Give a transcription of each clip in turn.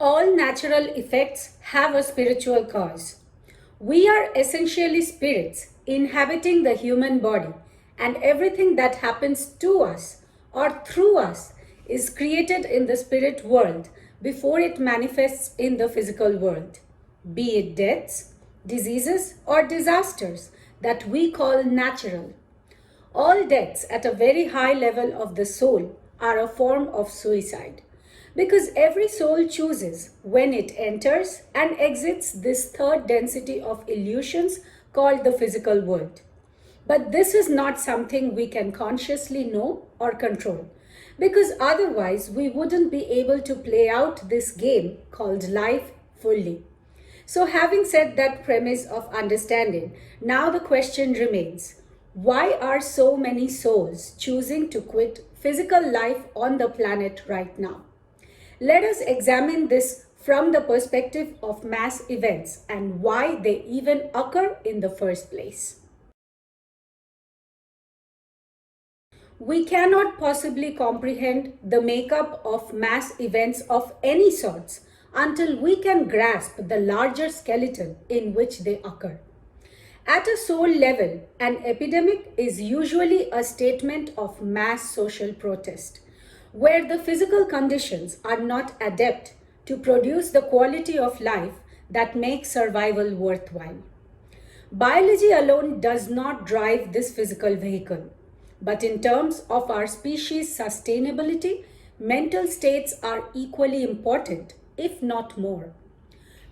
All natural effects have a spiritual cause. We are essentially spirits inhabiting the human body, and everything that happens to us or through us is created in the spirit world before it manifests in the physical world, be it deaths, diseases, or disasters that we call natural. All deaths at a very high level of the soul are a form of suicide because every soul chooses when it enters and exits this third density of illusions called the physical world. But this is not something we can consciously know or control because otherwise we wouldn't be able to play out this game called life fully. So, having said that premise of understanding, now the question remains, why are so many souls choosing to quit physical life on the planet right now? Let us examine this from the perspective of mass events and why they even occur in the first place. We cannot possibly comprehend the makeup of mass events of any sorts until we can grasp the larger skeleton in which they occur. At a soul level, an epidemic is usually a statement of mass social protest, where the physical conditions are not adept to produce the quality of life that makes survival worthwhile. Biology alone does not drive this physical vehicle, but in terms of our species' sustainability, mental states are equally important, if not more.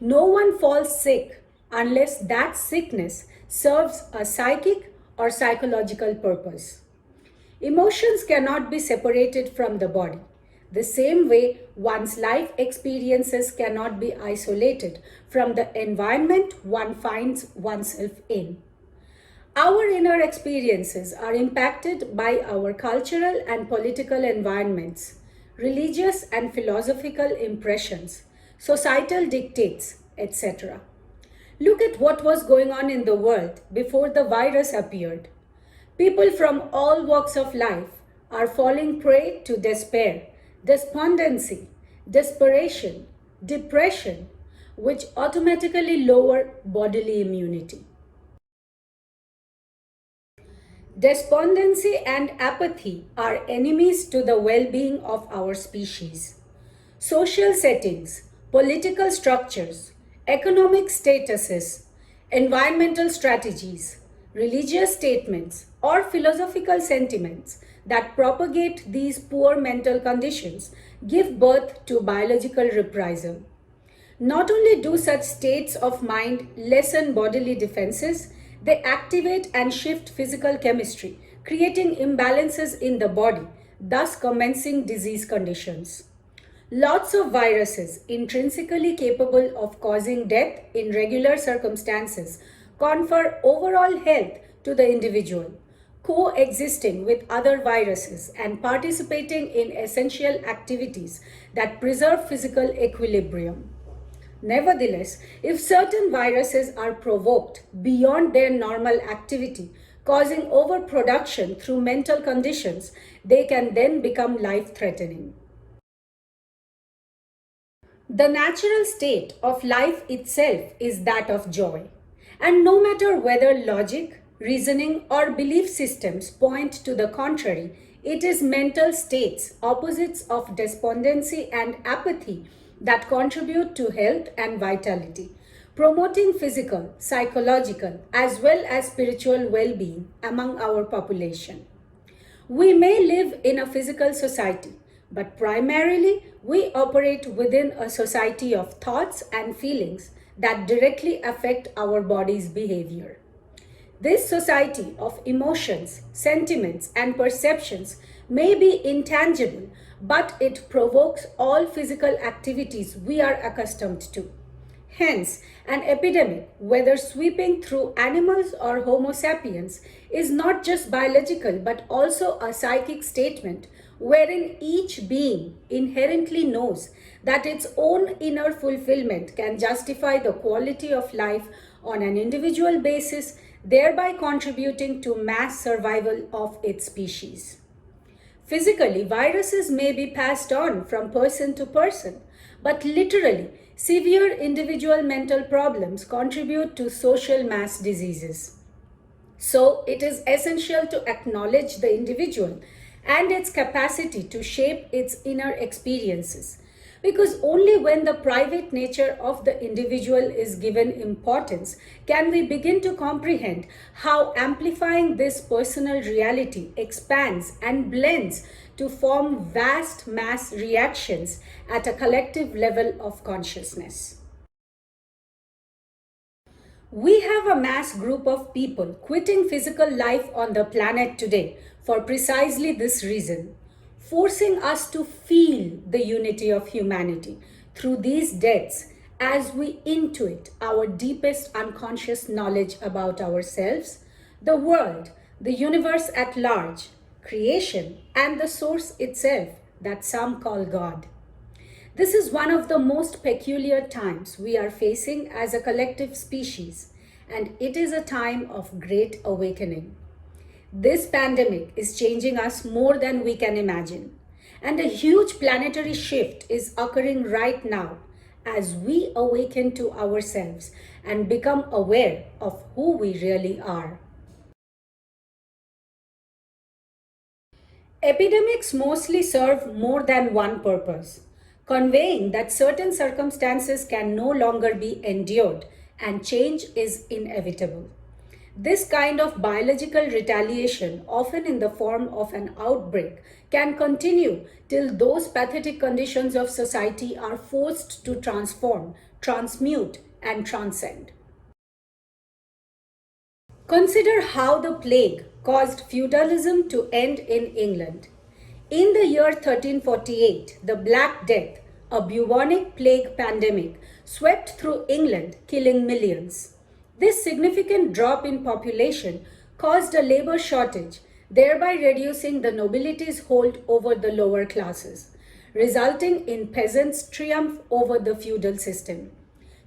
No one falls sick unless that sickness serves a psychic or psychological purpose. Emotions cannot be separated from the body. The same way one's life experiences cannot be isolated from the environment one finds oneself in. Our inner experiences are impacted by our cultural and political environments, religious and philosophical impressions, societal dictates, etc. Look at what was going on in the world before the virus appeared. People from all walks of life are falling prey to despair, despondency, desperation, depression, which automatically lower bodily immunity. Despondency and apathy are enemies to the well being of our species. Social settings, political structures, economic statuses, environmental strategies, religious statements, or philosophical sentiments that propagate these poor mental conditions give birth to biological reprisal. Not only do such states of mind lessen bodily defenses, they activate and shift physical chemistry, creating imbalances in the body, thus commencing disease conditions. Lots of viruses, intrinsically capable of causing death in regular circumstances, confer overall health to the individual, coexisting with other viruses and participating in essential activities that preserve physical equilibrium. Nevertheless, if certain viruses are provoked beyond their normal activity, causing overproduction through mental conditions, they can then become life-threatening. The natural state of life itself is that of joy. And no matter whether logic, reasoning, or belief systems point to the contrary, it is mental states, opposites of despondency and apathy, that contribute to health and vitality, promoting physical, psychological, as well as spiritual well being among our population. We may live in a physical society, but primarily we operate within a society of thoughts and feelings that directly affect our body's behavior. This society of emotions, sentiments, and perceptions may be intangible, but it provokes all physical activities we are accustomed to. Hence, an epidemic, whether sweeping through animals or Homo sapiens, is not just biological but also a psychic statement wherein each being inherently knows that its own inner fulfillment can justify the quality of life on an individual basis, thereby contributing to mass survival of its species. Physically, viruses may be passed on from person to person, but literally, severe individual mental problems contribute to social mass diseases. So, it is essential to acknowledge the individual and its capacity to shape its inner experiences. Because only when the private nature of the individual is given importance can we begin to comprehend how amplifying this personal reality expands and blends to form vast mass reactions at a collective level of consciousness. We have a mass group of people quitting physical life on the planet today for precisely this reason, forcing us to feel the unity of humanity through these deaths as we intuit our deepest unconscious knowledge about ourselves, the world, the universe at large, creation, and the source itself that some call God. This is one of the most peculiar times we are facing as a collective species, and it is a time of great awakening. This pandemic is changing us more than we can imagine, and a huge planetary shift is occurring right now as we awaken to ourselves and become aware of who we really are. Epidemics mostly serve more than one purpose, conveying that certain circumstances can no longer be endured and change is inevitable. This kind of biological retaliation, often in the form of an outbreak, can continue till those pathetic conditions of society are forced to transform, transmute, and transcend. Consider how the plague caused feudalism to end in England. In the year 1348, the Black Death, a bubonic plague pandemic, swept through England, killing millions. This significant drop in population caused a labor shortage, thereby reducing the nobility's hold over the lower classes, resulting in peasants' triumph over the feudal system.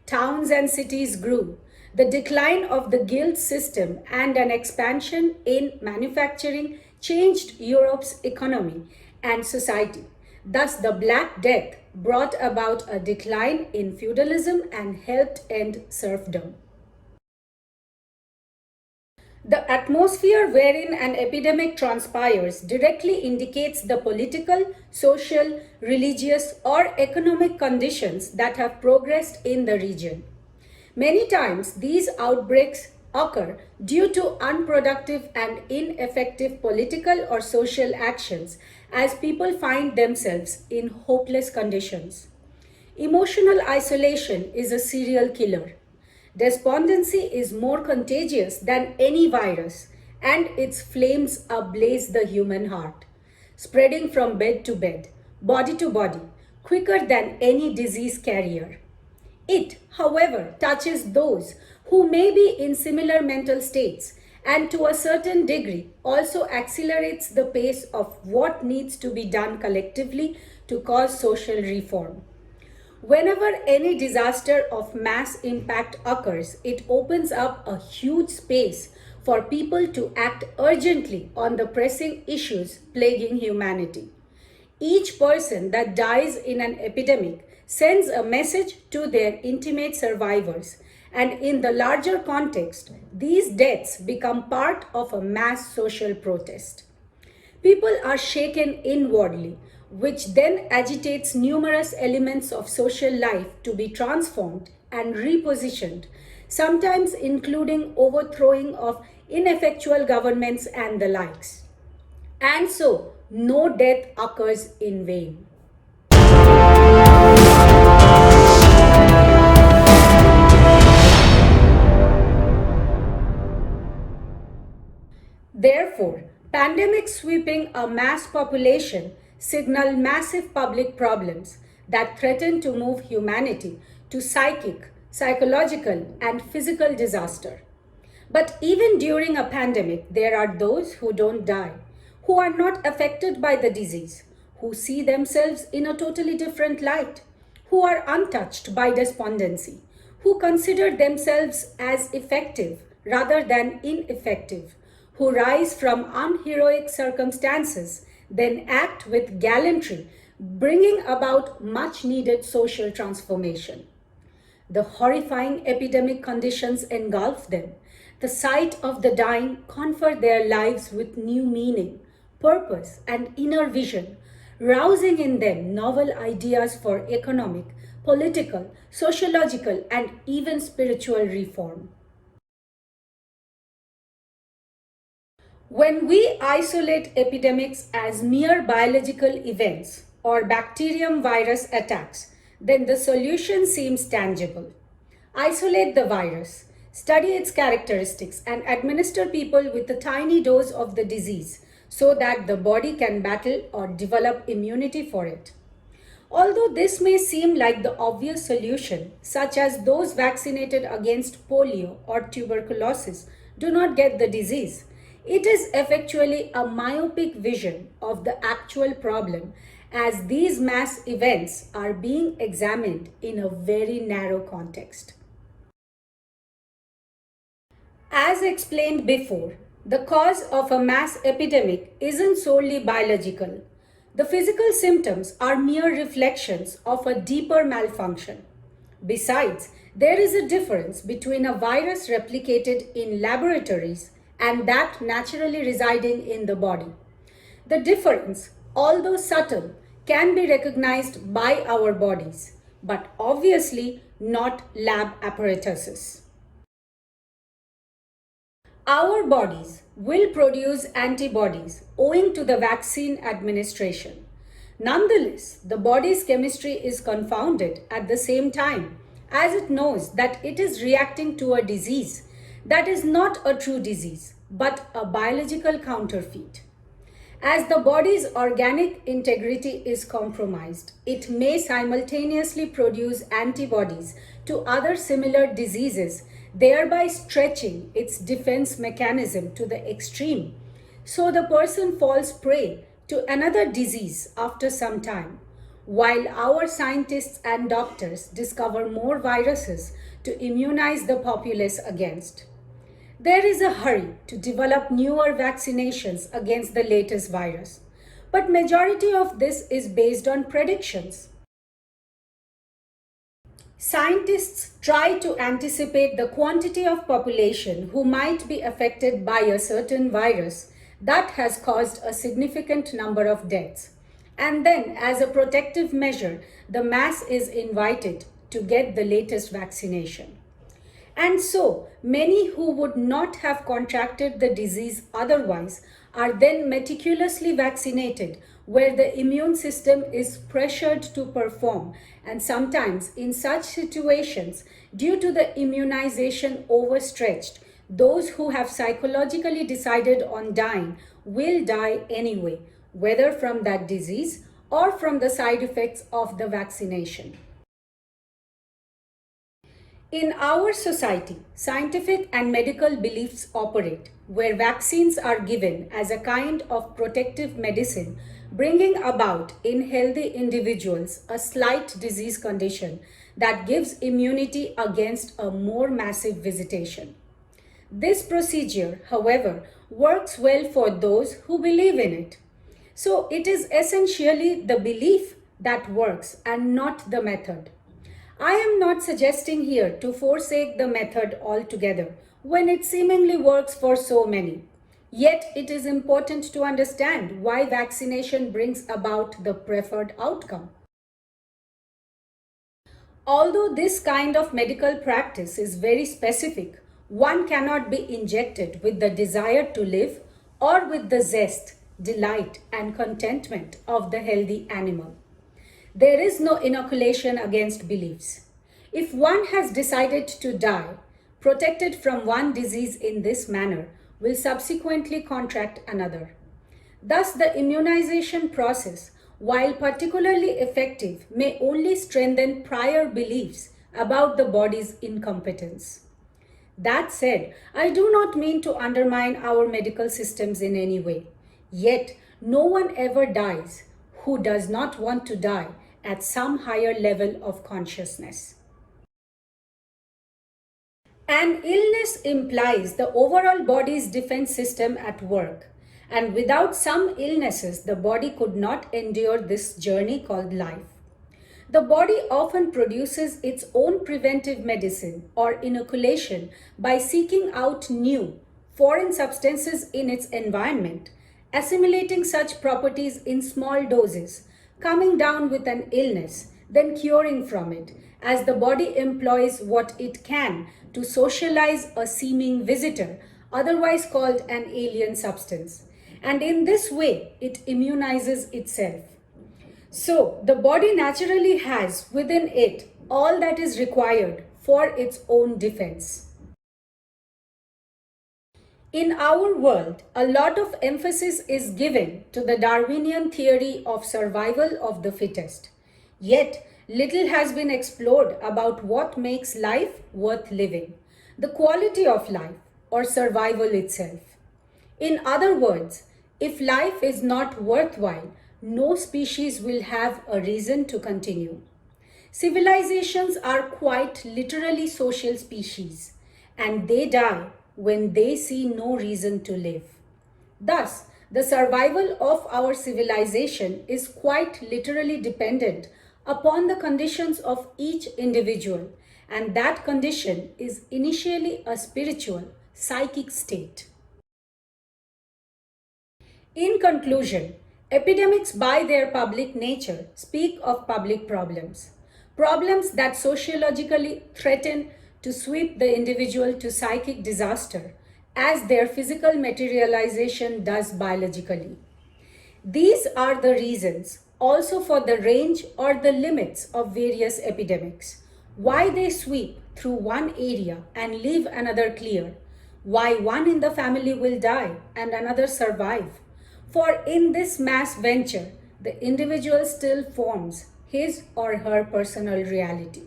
Towns and cities grew. The decline of the guild system and an expansion in manufacturing changed Europe's economy and society. Thus, the Black Death brought about a decline in feudalism and helped end serfdom. The atmosphere wherein an epidemic transpires directly indicates the political, social, religious, or economic conditions that have progressed in the region. Many times, these outbreaks occur due to unproductive and ineffective political or social actions as people find themselves in hopeless conditions. Emotional isolation is a serial killer. Despondency is more contagious than any virus, and its flames ablaze the human heart, spreading from bed to bed, body to body, quicker than any disease carrier. It, however, touches those who may be in similar mental states and to a certain degree also accelerates the pace of what needs to be done collectively to cause social reform. Whenever any disaster of mass impact occurs, it opens up a huge space for people to act urgently on the pressing issues plaguing humanity. Each person that dies in an epidemic sends a message to their intimate survivors, and in the larger context, these deaths become part of a mass social protest. People are shaken inwardly, which then agitates numerous elements of social life to be transformed and repositioned, sometimes including overthrowing of ineffectual governments and the likes. And so, no death occurs in vain. Therefore, pandemics sweeping a mass population signal massive public problems that threaten to move humanity to psychic, psychological, and physical disaster. But even during a pandemic, there are those who don't die, who are not affected by the disease, who see themselves in a totally different light, who are untouched by despondency, who consider themselves as effective rather than ineffective, who rise from unheroic circumstances then act with gallantry, bringing about much needed social transformation. The horrifying epidemic conditions engulf them. The sight of the dying confer their lives with new meaning, purpose, and inner vision, rousing in them novel ideas for economic, political, sociological, and even spiritual reform. When we isolate epidemics as mere biological events or bacterium virus attacks, then the solution seems tangible. Isolate the virus, study its characteristics, and administer people with a tiny dose of the disease so that the body can battle or develop immunity for it. Although this may seem like the obvious solution, such as those vaccinated against polio or tuberculosis do not get the disease, it is effectually a myopic vision of the actual problem as these mass events are being examined in a very narrow context. As explained before, the cause of a mass epidemic isn't solely biological. The physical symptoms are mere reflections of a deeper malfunction. Besides, there is a difference between a virus replicated in laboratories and that naturally residing in the body. The difference, although subtle, can be recognized by our bodies, but obviously not lab apparatuses. Our bodies will produce antibodies owing to the vaccine administration. Nonetheless, the body's chemistry is confounded at the same time as it knows that it is reacting to a disease that is not a true disease but a biological counterfeit. As the body's organic integrity is compromised, it may simultaneously produce antibodies to other similar diseases, thereby stretching its defense mechanism to the extreme. So the person falls prey to another disease after some time, while our scientists and doctors discover more viruses to immunize the populace against. There is a hurry to develop newer vaccinations against the latest virus, but majority of this is based on predictions. Scientists try to anticipate the quantity of population who might be affected by a certain virus that has caused a significant number of deaths. And then, as a protective measure, the mass is invited to get the latest vaccination. And so, many who would not have contracted the disease otherwise are then meticulously vaccinated, where the immune system is pressured to perform. And sometimes, in such situations, due to the immunization overstretched, those who have psychologically decided on dying will die anyway, whether from that disease or from the side effects of the vaccination. In our society, scientific and medical beliefs operate, where vaccines are given as a kind of protective medicine, bringing about in healthy individuals a slight disease condition that gives immunity against a more massive visitation. This procedure, however, works well for those who believe in it. So it is essentially the belief that works and not the method. I am not suggesting here to forsake the method altogether when it seemingly works for so many. Yet it is important to understand why vaccination brings about the preferred outcome. Although this kind of medical practice is very specific, one cannot be injected with the desire to live or with the zest, delight, and contentment of the healthy animal. There is no inoculation against beliefs. If one has decided to die, protected from one disease in this manner, will subsequently contract another. Thus, the immunization process, while particularly effective, may only strengthen prior beliefs about the body's incompetence. That said, I do not mean to undermine our medical systems in any way. Yet, no one ever dies who does not want to die at some higher level of consciousness. An illness implies the overall body's defense system at work, And without some illnesses, the body could not endure this journey called life. The body often produces its own preventive medicine or inoculation by seeking out new, foreign substances in its environment, assimilating such properties in small doses, coming down with an illness, then curing from it, as the body employs what it can to socialize a seeming visitor, otherwise called an alien substance. And in this way, it immunizes itself. So, the body naturally has within it all that is required for its own defense. In our world, a lot of emphasis is given to the Darwinian theory of survival of the fittest. Yet, little has been explored about what makes life worth living, the quality of life, or survival itself. In other words, if life is not worthwhile, no species will have a reason to continue. Civilizations are quite literally social species, and they die when they see no reason to live. Thus, the survival of our civilization is quite literally dependent upon the conditions of each individual, and that condition is initially a spiritual, psychic state. In conclusion, epidemics by their public nature speak of public problems, problems that sociologically threaten to sweep the individual to psychic disaster as their physical materialization does biologically. These are the reasons also for the range or the limits of various epidemics, why they sweep through one area and leave another clear, why one in the family will die and another survive. For in this mass venture, the individual still forms his or her personal reality.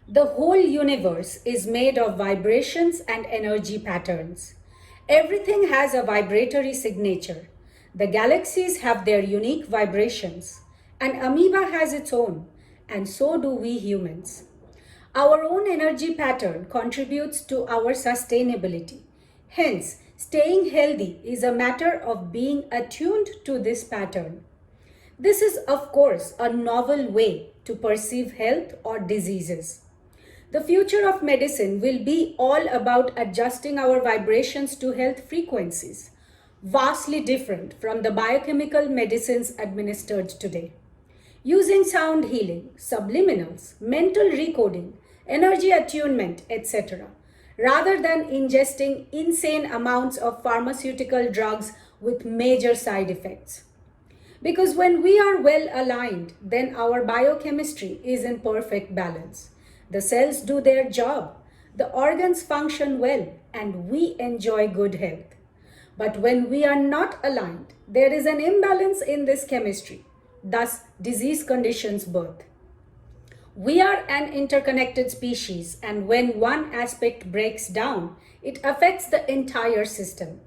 The whole universe is made of vibrations and energy patterns. Everything has a vibratory signature. The galaxies have their unique vibrations. An amoeba has its own, and so do we humans. Our own energy pattern contributes to our sustainability. Hence, staying healthy is a matter of being attuned to this pattern. This is, of course, a novel way to perceive health or diseases. The future of medicine will be all about adjusting our vibrations to health frequencies, vastly different from the biochemical medicines administered today. Using sound healing, subliminals, mental recoding, energy attunement, etc., rather than ingesting insane amounts of pharmaceutical drugs with major side effects. Because when we are well aligned, then our biochemistry is in perfect balance. The cells do their job, the organs function well, and we enjoy good health. But when we are not aligned, there is an imbalance in this chemistry, thus disease conditions birth. We are an interconnected species, and when one aspect breaks down, it affects the entire system.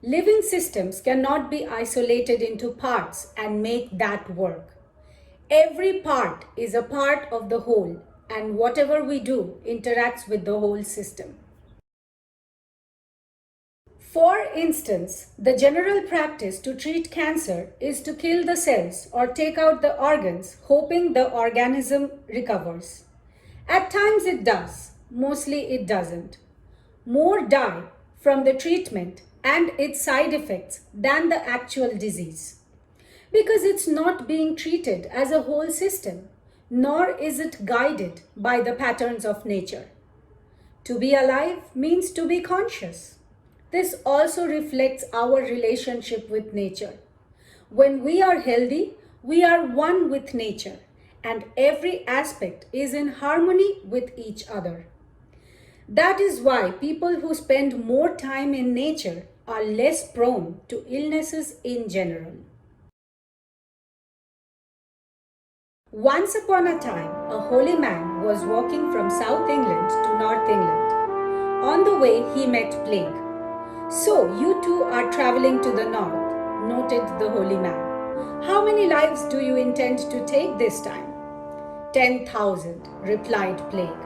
Living systems cannot be isolated into parts and make that work. Every part is a part of the whole, and whatever we do interacts with the whole system. For instance, the general practice to treat cancer is to kill the cells or take out the organs, hoping the organism recovers. At times it does, mostly it doesn't. More die from the treatment and its side effects than the actual disease. Because it's not being treated as a whole system, nor is it guided by the patterns of nature. To be alive means to be conscious. This also reflects our relationship with nature. When we are healthy, we are one with nature, and every aspect is in harmony with each other. That is why people who spend more time in nature are less prone to illnesses in general. Once upon a time, a holy man was walking from South England to North England. On the way, he met plague. "So, you too are traveling to the north," noted the holy man. "How many lives do you intend to take this time?" 10,000, replied plague.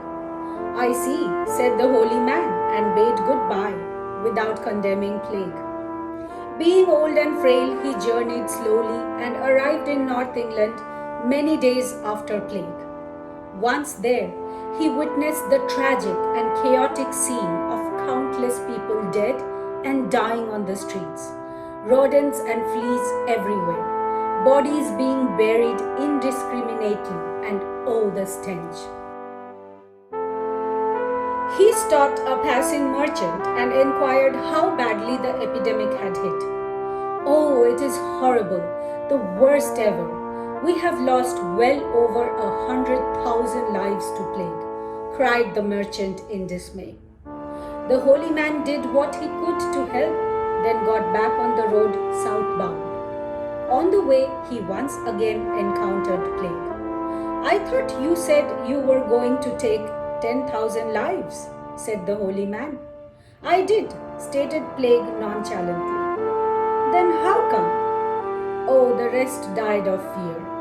"I see," said the holy man, and bade goodbye without condemning plague. Being old and frail, he journeyed slowly and arrived in North England many days after plague. Once there, he witnessed the tragic and chaotic scene of countless people dead and dying on the streets, rodents and fleas everywhere, bodies being buried indiscriminately, and oh, the stench. He stopped a passing merchant and inquired how badly the epidemic had hit. Oh, it is horrible, the worst ever. We have lost well over 100,000 lives to plague, cried the merchant in dismay. The holy man did what he could to help, then got back on the road southbound. On the way, he once again encountered plague. I thought you said you were going to take 10,000 lives, said the holy man. I did, stated plague nonchalantly. Then how come? Oh, the rest died of fear.